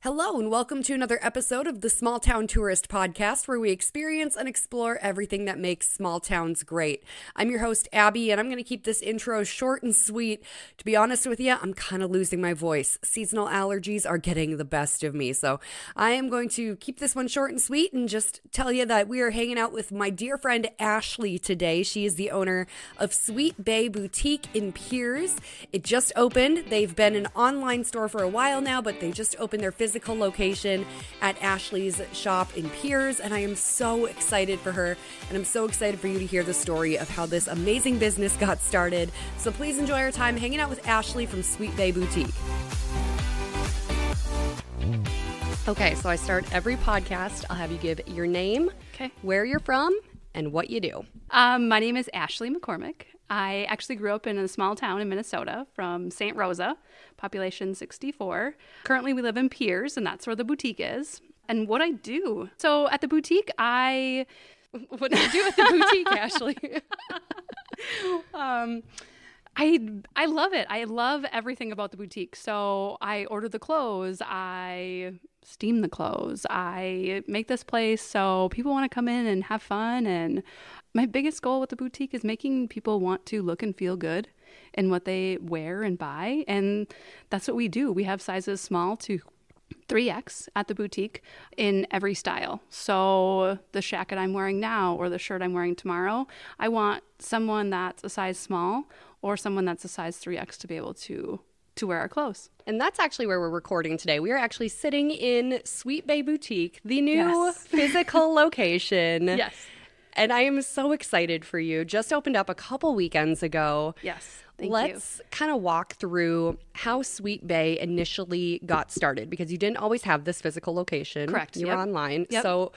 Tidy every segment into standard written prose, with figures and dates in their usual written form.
Hello and welcome to another episode of the Small Town Tourist Podcast, where we experience and explore everything that makes small towns great. I'm your host, Abby, and I'm going to keep this intro short and sweet. To be honest with you, I'm kind of losing my voice. Seasonal allergies are getting the best of me, so I am going to keep this one short and sweet and just tell you that we are hanging out with my dear friend Ashley today. She is the owner of Sweet Bay Boutique in Pierz. It just opened. They've been an online store for a while now, but they just opened their physical location at Ashley's shop in Pierz, and I am so excited for her, and I'm so excited for you to hear the story of how this amazing business got started. So please enjoy our time hanging out with Ashley from Sweet Bay Boutique. Okay, so I start every podcast. I'll have you give your name, where you're from, and what you do. My name is Ashley McCormick. I actually grew up in a small town in Minnesota from St. Rosa, population 64. Currently, we live in Pierz, and that's where the boutique is. And what I do, so at the boutique, what do you do at the boutique, Ashley? I love it. I love everything about the boutique. So I order the clothes, I steam the clothes, I make this place so people want to come in and have fun. And my biggest goal with the boutique is making people want to look and feel good in what they wear and buy. And that's what we do. We have sizes small to 3X at the boutique in every style. So the jacket I'm wearing now or the shirt I'm wearing tomorrow, I want someone that's a size small or someone that's a size 3X to be able to wear our clothes. And that's actually where we're recording today. We are actually sitting in Sweet Bay Boutique, the new physical location. Yes. And I am so excited for you. Just opened up a couple weekends ago. Yes. Thank you. Let's kind of walk through how Sweet Bay initially got started, because you didn't always have this physical location. Correct. You were online. Yep. So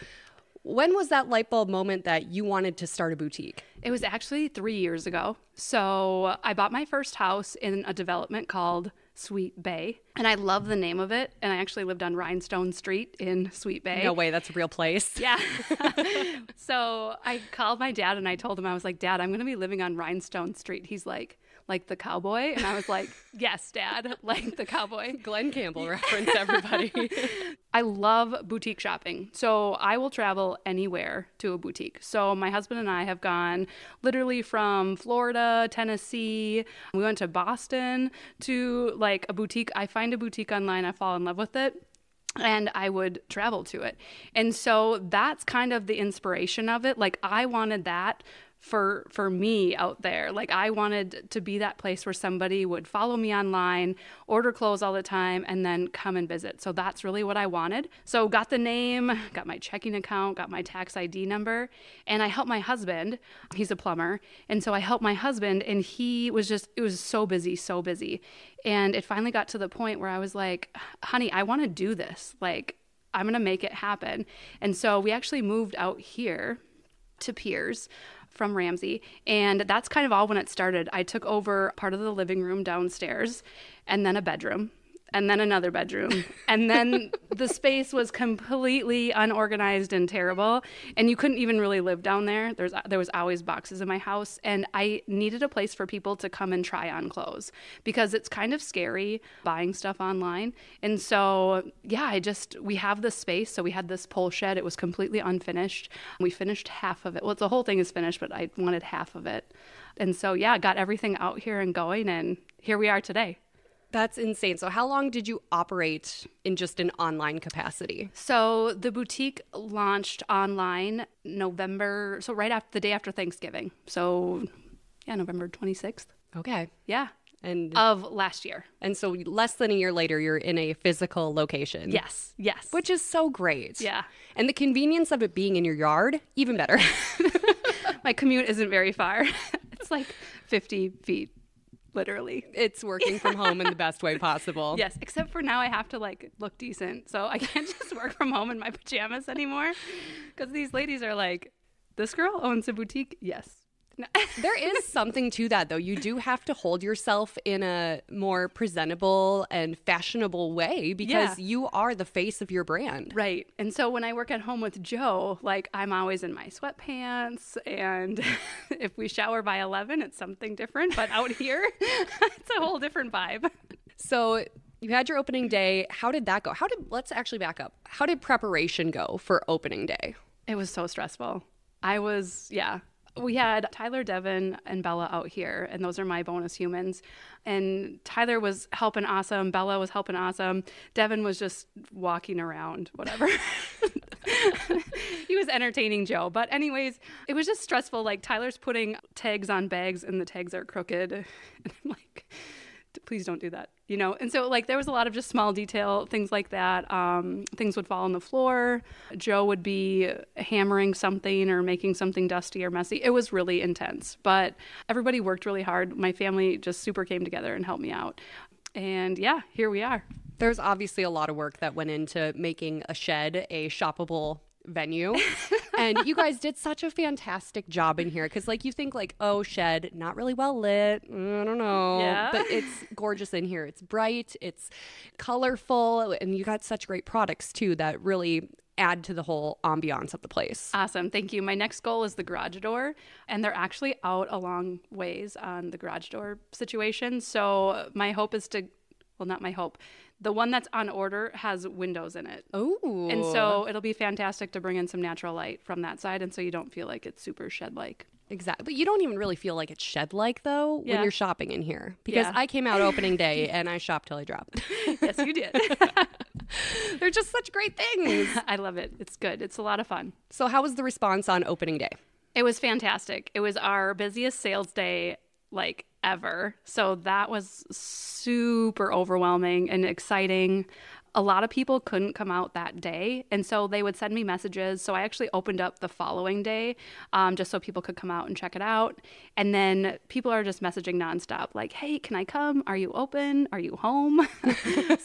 when was that light bulb moment that you wanted to start a boutique? It was actually 3 years ago. So I bought my first house in a development called Sweet Bay, and I love the name of it. And I actually lived on Rhinestone Street in Sweet Bay. No way, that's a real place. Yeah. So I called my dad and I told him, I was like, Dad, I'm going to be living on Rhinestone Street. He's like the cowboy? And I was like, yes, Dad, like the cowboy. Glenn Campbell reference, everybody. I love boutique shopping. So I will travel anywhere to a boutique. So my husband and I have gone literally from Florida, Tennessee. We went to Boston to like a boutique. I find a boutique online, I fall in love with it, and I would travel to it. And so that's kind of the inspiration of it. Like I wanted that for me out there. Like I wanted to be that place where somebody would follow me online, order clothes all the time, and then come and visit. So that's really what I wanted. So got the name, got my checking account, got my tax ID number, and I helped my husband. He's a plumber. And so I helped my husband, and it was so busy. And it finally got to the point where I was like, honey, I want to do this. Like, I'm going to make it happen. And so we actually moved out here to Pierz from Ramsey, and that's kind of all when it started. I took over part of the living room downstairs, and then a bedroom, and then another bedroom, and then the space was completely unorganized and terrible, and you couldn't even really live down there. There was always boxes in my house, and I needed a place for people to come and try on clothes, because it's kind of scary buying stuff online. And so we have this space. So we had this pole shed. It was completely unfinished. We finished half of it. Well, the whole thing is finished, but I wanted half of it. And so got everything out here and going, and here we are today. That's insane. So how long did you operate in just an online capacity? So the boutique launched online November, so right after the day after Thanksgiving. So November 26th. Okay. Yeah. And of last year. And so less than a year later, you're in a physical location. Yes. Which is so great. Yeah. And the convenience of it being in your yard, even better. My commute isn't very far. It's like 50 feet. Literally. It's working from home in the best way possible. Yes, except for now I have to like look decent. So I can't just work from home in my pajamas anymore, because these ladies are like, this girl owns a boutique? Yes. No. There is something to that, though. You do have to hold yourself in a more presentable and fashionable way, because you are the face of your brand. Right. And so when I work at home with Joe, like I'm always in my sweatpants, and if we shower by 11, it's something different. But out here, it's a whole different vibe. So You had your opening day. How did that go? Let's actually back up. How did preparation go for opening day? It was so stressful. We had Tyler, Devin, and Bella out here, and those are my bonus humans. And Tyler was helping awesome. Bella was helping awesome. Devin was just walking around, whatever. He was entertaining Joe. But anyways, it was just stressful. Like, Tyler's putting tags on bags, and the tags are crooked. And I'm like, please don't do that, you know? And so, like, there was a lot of just small detail, things like that. Things would fall on the floor. Joe would be hammering something or making something dusty or messy. It was really intense, but everybody worked really hard. My family just super came together and helped me out. And yeah, here we are. There's obviously a lot of work that went into making a shed a shoppable venue. And you guys did such a fantastic job in here, because like you think like, oh, shed, not really well lit, I don't know. Yeah. But it's gorgeous in here. It's bright, it's colorful, and you got such great products too that really add to the whole ambiance of the place. Awesome. Thank you. My next goal is the garage door, and they're actually out a long ways on the garage door situation. So my hope is to, well, not my hope. The one that's on order has windows in it. Oh. And so it'll be fantastic to bring in some natural light from that side, and so you don't feel like it's super shed-like. Exactly. But you don't even really feel like it's shed-like, though, when you're shopping in here. Because Yeah. I came out opening day, and I shopped till I dropped. Yes, you did. They're just such great things. I love it. It's good. It's a lot of fun. So how was the response on opening day? It was fantastic. It was our busiest sales day, like, ever. So that was super overwhelming and exciting. A lot of people couldn't come out that day, and so they would send me messages. So I actually opened up the following day just so people could come out and check it out. And then people are just messaging nonstop, like, hey, can I come? Are you open? Are you home?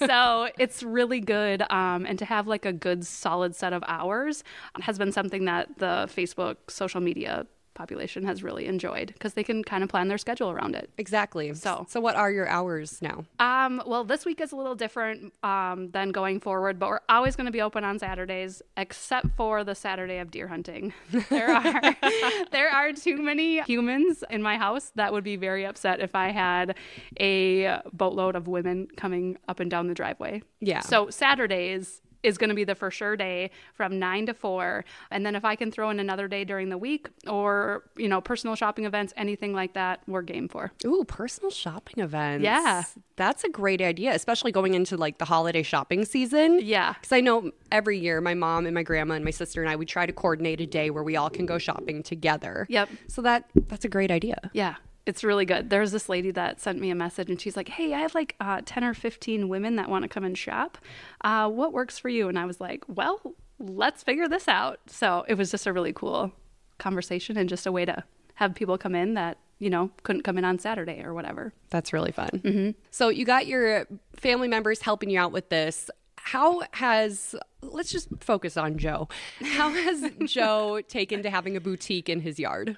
So it's really good. And to have like a good solid set of hours has been something that the Facebook social media population has really enjoyed, because they can kind of plan their schedule around it. Exactly. So what are your hours now? Well, this week is a little different than going forward, but we're always going to be open on Saturdays, except for the Saturday of deer hunting. There are too many humans in my house that would be very upset if I had a boatload of women coming up and down the driveway. Yeah. So Saturdays is going to be the for sure day from 9 to 4. And then if I can throw in another day during the week, or, you know, personal shopping events, anything like that, we're game for. Ooh, personal shopping events. Yeah. That's a great idea, especially going into like the holiday shopping season. Yeah. Because I know every year my mom and my grandma and my sister and I, we try to coordinate a day where we all can go shopping together. Yep. So that's a great idea. Yeah. It's really good. There's this lady that sent me a message, and she's like, hey, I have like 10 or 15 women that want to come and shop. What works for you? And I was like, well, let's figure this out. So it was just a really cool conversation, and just a way to have people come in that, you know, couldn't come in on Saturday or whatever. That's really fun. Mm-hmm. So you got your family members helping you out with this. Let's just focus on Joe. How has Joe taken to having a boutique in his yard?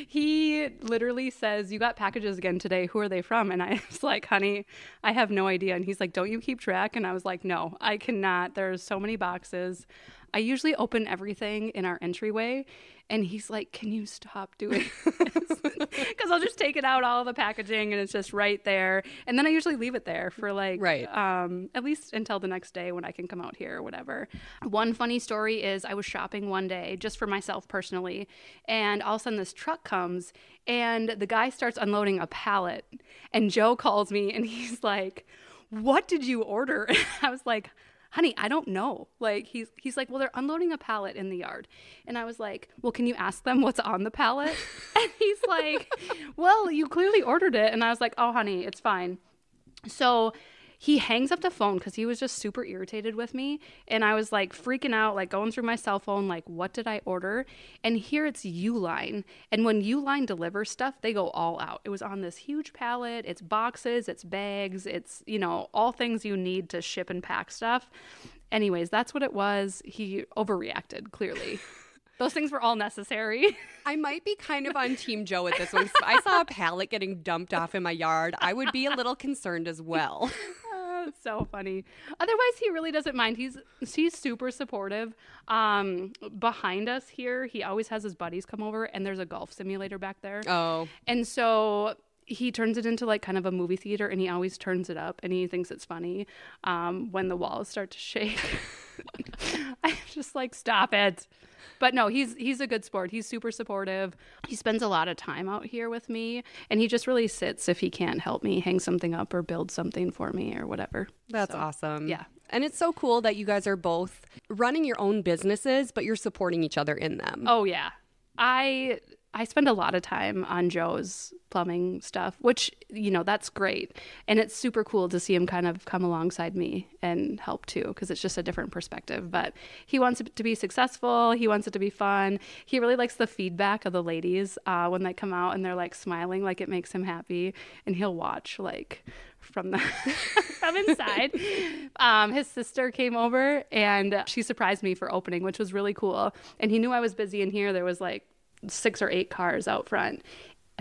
He literally says, you got packages again today. Who are they from? And I was like, honey, I have no idea. And he's like, don't you keep track? And I was like, no, I cannot. There's so many boxes. I usually open everything in our entryway. And he's like, can you stop doing this? Because I'll just take it out, all the packaging, and it's just right there. And then I usually leave it there for like, at least until the next day when I can come out here or whatever. One funny story is I was shopping one day just for myself personally, and all of a sudden this truck comes, and the guy starts unloading a pallet, and Joe calls me, and he's like, what did you order? And I was like, honey, I don't know. Like, he's like, well, they're unloading a pallet in the yard. And I was like, well, can you ask them what's on the pallet? And he's like, well, you clearly ordered it. And I was like, oh, honey, it's fine. So he hangs up the phone because he was just super irritated with me. And I was like freaking out, like going through my cell phone, like, what did I order? And here it's Uline. And when Uline delivers stuff, they go all out. It was on this huge pallet. It's boxes, it's bags, it's, you know, all things you need to ship and pack stuff. Anyways, that's what it was. He overreacted, clearly. Those things were all necessary. I might be kind of on Team Joe with this one. If I saw a pallet getting dumped off in my yard, I would be a little concerned as well. It's so funny. Otherwise, he really doesn't mind. He's super supportive. Behind us here, he always has his buddies come over, and there's a golf simulator back there. Oh. And so he turns it into like kind of a movie theater, and he always turns it up, and he thinks it's funny when the walls start to shake. I'm just like, stop it. But no, he's a good sport. He's super supportive. He spends a lot of time out here with me, and he just really sits if he can't help me hang something up or build something for me or whatever. That's awesome. Yeah. And it's so cool that you guys are both running your own businesses, but you're supporting each other in them. Oh, yeah. I spend a lot of time on Joe's plumbing stuff, which, you know, that's great. And it's super cool to see him kind of come alongside me and help too, because it's just a different perspective. But he wants it to be successful. He wants it to be fun. He really likes the feedback of the ladies when they come out and they're like smiling, like it makes him happy. And he'll watch like from the from inside. His sister came over and she surprised me for opening, which was really cool. And he knew I was busy in here. There was like 6 or 8 cars out front.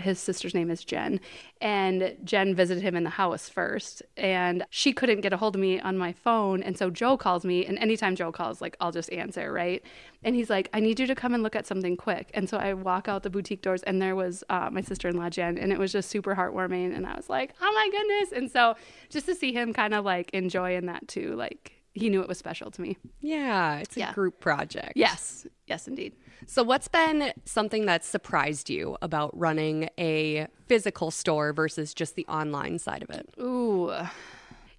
His sister's name is Jen, and Jen visited him in the house first, and she couldn't get a hold of me on my phone, and so Joe calls me, and anytime Joe calls, like, I'll just answer, right? And he's like, I need you to come and look at something quick. And so I walk out the boutique doors, and there was my sister-in-law Jen, and it was just super heartwarming, and I was like, oh my goodness. And so just to see him kind of like enjoying that too, like, he knew it was special to me. Yeah, it's a group project. Yes, indeed. So what's been something that surprised you about running a physical store versus just the online side of it? Ooh.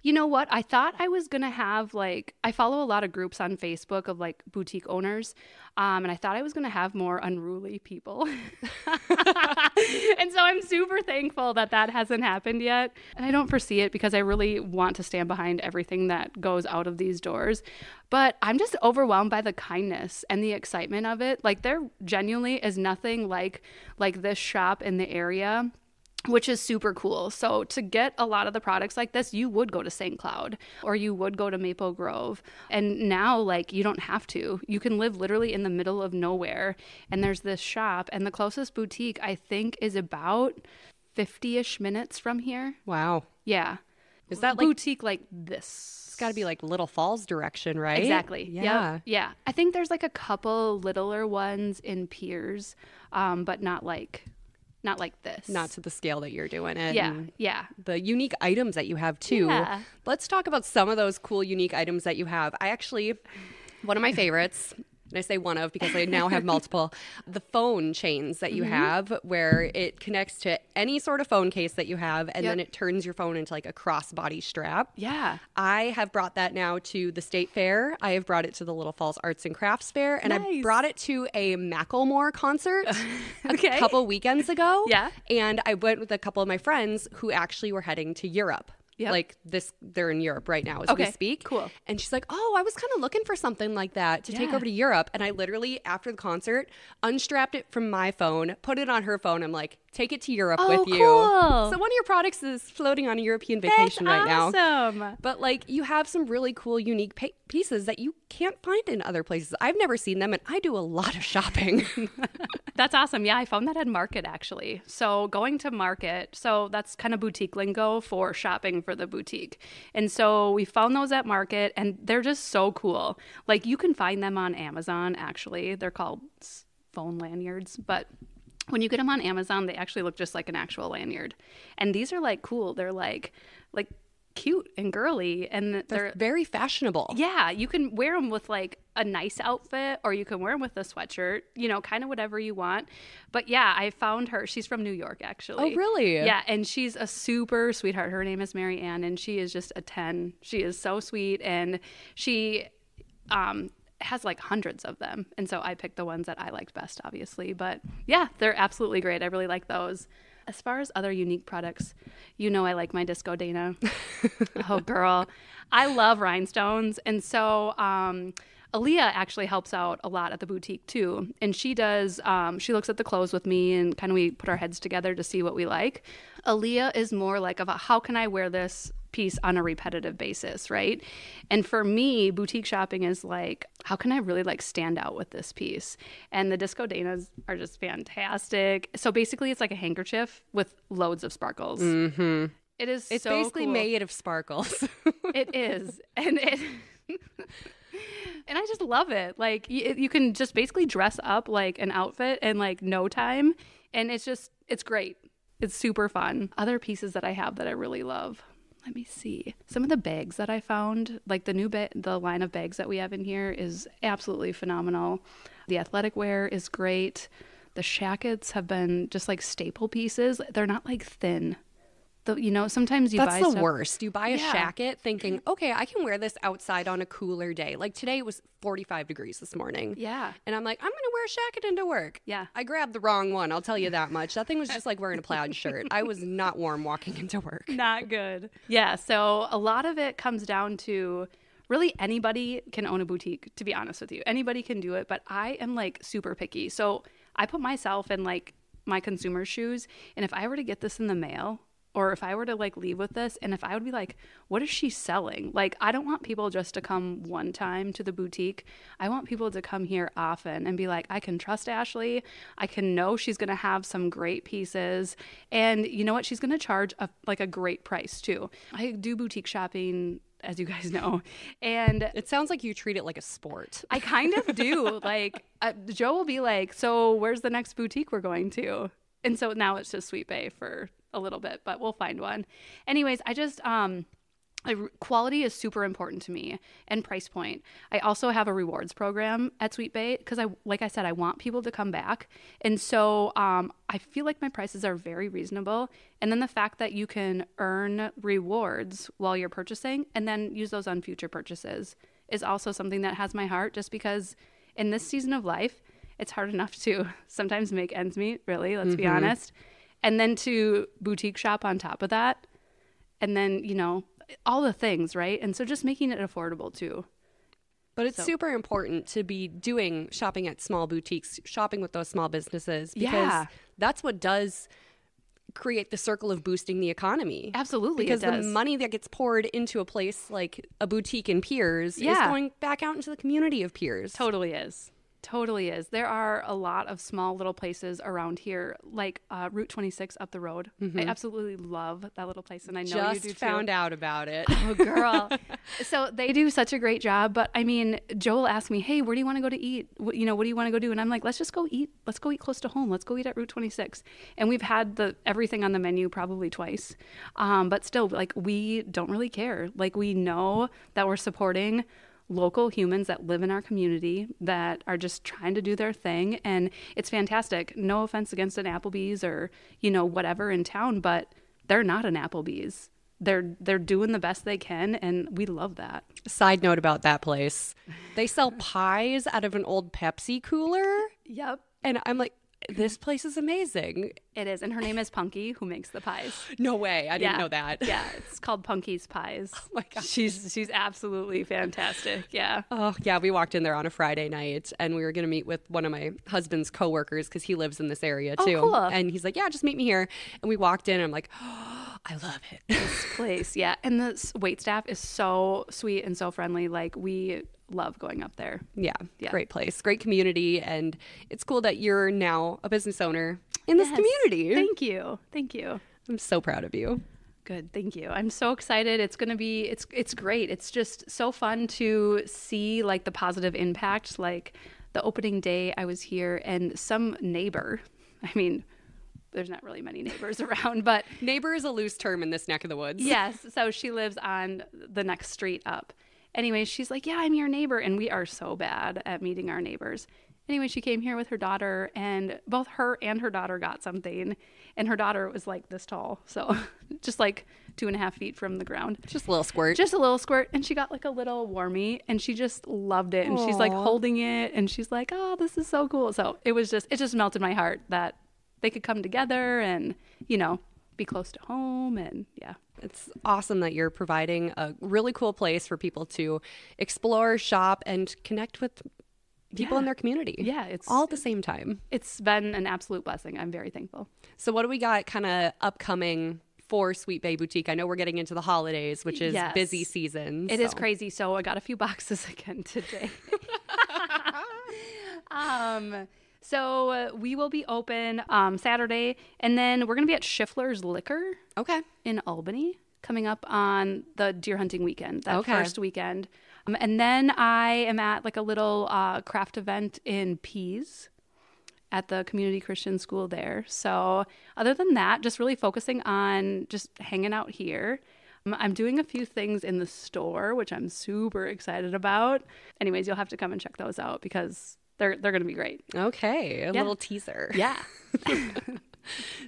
You know what? I thought I was going to have like, I follow a lot of groups on Facebook of like boutique owners. And I thought I was going to have more unruly people. And so I'm super thankful that that hasn't happened yet. And I don't foresee it because I really want to stand behind everything that goes out of these doors. But I'm just overwhelmed by the kindness and the excitement of it. Like there genuinely is nothing like this shop in the area, which is super cool. So to get a lot of the products like this, you would go to St. Cloud or you would go to Maple Grove. And now, like, you don't have to. You can live literally in the middle of nowhere. And there's this shop. And the closest boutique, I think, is about 50-ish minutes from here. Wow. Yeah. Is that like boutique like this? It's got to be like Little Falls direction, right? Exactly. Yeah. Yep. Yeah. I think there's like a couple littler ones in Pierz, but not like this. Not to the scale that you're doing it. Yeah, yeah. The unique items that you have too. Yeah. Let's talk about some of those cool unique items that you have. One of my favorites, and I say one of because I now have multiple, the phone chains that you have where it connects to any sort of phone case that you have and then it turns your phone into like a crossbody strap. Yeah. I have brought that now to the State Fair. I have brought it to the Little Falls Arts and Crafts Fair. And I brought it to a Macklemore concert a couple weekends ago. Yeah. And I went with a couple of my friends who actually were heading to Europe. Yep. Like they're in Europe right now as we speak. Cool. And she's like, oh, I was kind of looking for something like that to take over to Europe. And I literally, after the concert, unstrapped it from my phone, put it on her phone. I'm like, take it to Europe with you. Cool. So one of your products is floating on a European vacation right now. Awesome. But like you have some really cool, unique pieces that you can't find in other places. I've never seen them, and I do a lot of shopping. That's awesome. Yeah, I found that at Market actually. So going to Market, so that's kind of boutique lingo for shopping for the boutique. And so we found those at Market, and they're just so cool. Like you can find them on Amazon actually. They're called phone lanyards, but when you get them on Amazon, they actually look just like an actual lanyard. And these are like cool. They're like cute and girly, and they're very fashionable. Yeah, you can wear them with like a nice outfit, or you can wear them with a sweatshirt, you know, kind of whatever you want. But yeah, I found her. She's from New York, actually. Oh, really? Yeah, and she's a super sweetheart. Her name is Mary Ann, and she is just a 10. She is so sweet, and she has like hundreds of them. And so I picked the ones that I liked best, obviously. But yeah, they're absolutely great. I really like those. As far as other unique products, you know I like my Disco Dana. Oh, girl. I love rhinestones. And so Aaliyah actually helps out a lot at the boutique, too. And she does, she looks at the clothes with me, and kind of we put our heads together to see what we like. Aaliyah is more like of a, how can I wear this piece on a repetitive basis, right? And for me, boutique shopping is like, how can I really like stand out with this piece? And the Disco Danas are just fantastic. So basically it's like a handkerchief with loads of sparkles. Mm-hmm. It's so basically cool. Made of sparkles. It is. And and I just love it. Like you can just basically dress up like an outfit in like no time. And it's great. It's super fun. Other pieces that I have that I really love. Let me see. Some of the bags that I found, like the line of bags that we have in here is absolutely phenomenal. The athletic wear is great. The shackets have been just like staple pieces. They're not like thin. Sometimes you buy That's the stuff. worst. You buy a shacket thinking, okay, I can wear this outside on a cooler day. Like today it was 45 degrees this morning. Yeah. And I'm like, I'm going to wear a shacket into work. Yeah. I grabbed the wrong one. I'll tell you that much. That thing was just like wearing a plaid shirt. I was not warm walking into work. Not good. Yeah. So a lot of it comes down to really anybody can own a boutique, to be honest with you. Anybody can do it. But I am like super picky. So I put myself in like my consumer's shoes. And if I were to get this in the mail, or if I were to like leave with this, and if I would be like, what is she selling? Like, I don't want people just to come one time to the boutique. I want people to come here often and be like, I can trust Ashley. I can know she's going to have some great pieces. And you know what? She's going to charge a great price too. I do boutique shopping, as you guys know. And it sounds like you treat it like a sport. I kind of do. Like, Joe will be like, so where's the next boutique we're going to? And so now it's just Sweet Bay for a little bit, but we'll find one. Anyways, I just quality is super important to me, and price point. I also have a rewards program at Sweet Bay because like I said, I want people to come back. And so I feel like my prices are very reasonable. And then the fact that you can earn rewards while you're purchasing and then use those on future purchases is also something that has my heart, just because in this season of life, it's hard enough to sometimes make ends meet, really, let's be honest. And then to boutique shop on top of that. And then, all the things, right? And so just making it affordable too. But it's super important to be doing shopping at small boutiques, shopping with those small businesses, because that's what does create the circle of boosting the economy. Absolutely. Because the money that gets poured into a place like a boutique in Pierz is going back out into the community of Pierz. Totally is. Totally is. There are a lot of small little places around here, like Route 26 up the road. I absolutely love that little place, and I know you do too. Just found out about it. Oh, girl. So they do such a great job. But I mean, Joel asked me, hey, where do you want to go to eat? What do you want to go do? And I'm like, let's just go eat. Let's go eat close to home. Let's go eat at Route 26. And we've had everything on the menu probably twice. But still, like, we don't really care. Like, we know that we're supporting local humans that live in our community that are just trying to do their thing, and it's fantastic. No offense against an Applebee's or whatever in town, but they're not an Applebee's. They're doing the best they can, and we love that. Side note about that place, they sell pies out of an old Pepsi cooler. Yep. And I'm like, this place is amazing. It is. And her name is Punky, who makes the pies. No way. I didn't know that. Yeah. It's called Punky's Pies. Oh my gosh. She's absolutely fantastic. Yeah. Oh, yeah. We walked in there on a Friday night, and we were going to meet with one of my husband's coworkers because he lives in this area too. Oh, cool. And he's like, yeah, just meet me here. And we walked in, and I'm like, oh, I love it. This place. Yeah. And the wait staff is so sweet and so friendly. Like, we love going up there. Yeah. Great place, great community, and it's cool that you're now a business owner in this community. Thank you. I'm so proud of you. Good. Thank you. I'm so excited. It's going to be, it's great. It's just so fun to see like the positive impact. Like the opening day I was here, and some neighbor, I mean, there's not really many neighbors around, but neighbor is a loose term in this neck of the woods. Yes. So she lives on the next street up. Anyway, she's like, yeah, I'm your neighbor. And we are so bad at meeting our neighbors. Anyway, she came here with her daughter, and both her and her daughter got something. And her daughter was like this tall. So just like 2.5 feet from the ground. Just a little squirt. Just a little squirt. And she got like a little warmie, and she just loved it. And she's like holding it, and she's like, oh, this is so cool. So it just melted my heart that they could come together and, be close to home. And yeah. It's awesome that you're providing a really cool place for people to explore, shop, and connect with people in their community. Yeah. It's all at the same time. It's been an absolute blessing. I'm very thankful. So what do we got kind of upcoming for Sweet Bay Boutique? I know we're getting into the holidays, which is busy season. It is crazy. So I got a few boxes again today. So we will be open Saturday, and then we're going to be at Schiffler's Liquor in Albany coming up on the deer hunting weekend, that first weekend. And then I am at like a little craft event in Pierz at the community Christian school there. So other than that, just really focusing on just hanging out here. I'm doing a few things in the store, which I'm super excited about. Anyways, you'll have to come and check those out because they're going to be great. Okay, a little teaser. Yeah.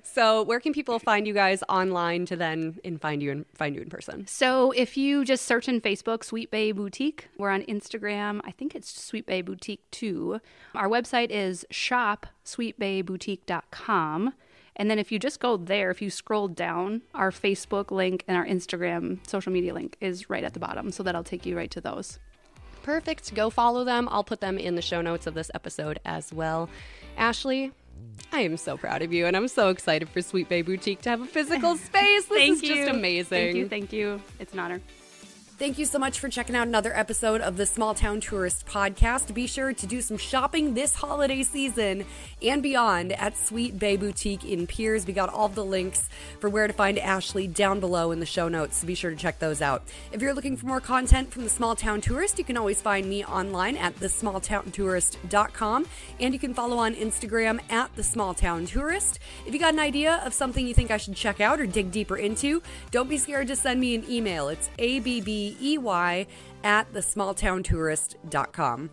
So where can people find you guys online to then find you in person? So if you just search in Facebook, Sweet Bay Boutique. We're on Instagram. I think it's Sweet Bay Boutique too. Our website is shopsweetbayboutique.com. And then if you just go there, if you scroll down, our Facebook link and our Instagram social media link is right at the bottom. So that'll take you right to those. Perfect. Go follow them. I'll put them in the show notes of this episode as well. Ashley, I am so proud of you, and I'm so excited for Sweet Bay Boutique to have a physical space. This is just amazing. Thank you. It's an honor. Thank you so much for checking out another episode of the Small Town Tourist Podcast. Be sure to do some shopping this holiday season and beyond at Sweet Bay Boutique in Pierz. We got all the links for where to find Ashley down below in the show notes, so be sure to check those out. If you're looking for more content from the Small Town Tourist, you can always find me online at thesmalltowntourist.com, and you can follow on Instagram at thesmalltowntourist. If you got an idea of something you think I should check out or dig deeper into, don't be scared to send me an email. It's ABBEY at thesmalltowntourist.com.